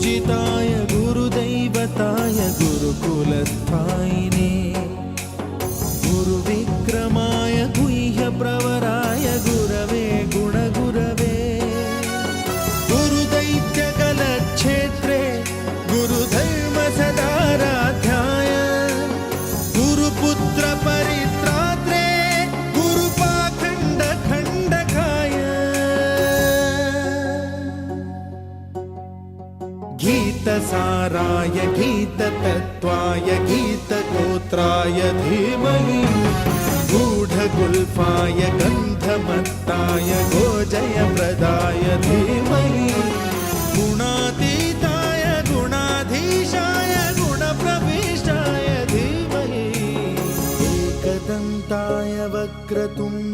पूजिताय गुरुदैवताय गुरुकुलस्थायिने गुरुविक्रमाय गुह्यप्रवराय गुरवे गुणगुरवे गुरुदैत्यकलक्षेत्रे गुरुधर्मसदाराध्याय गुरुपुत्रपरित्रात्रे गुरुपाखण्डखण्डकाय गीतसाराय गीततत्त्वाय गीतगोत्राय धीमहि गूढगुल्फाय गन्धमत्ताय गोजयप्रदाय धीमहि गुणातीताय गुणाधीशाय गुणप्रविष्टाय धीमहि एकदन्ताय वक्रतुण्ड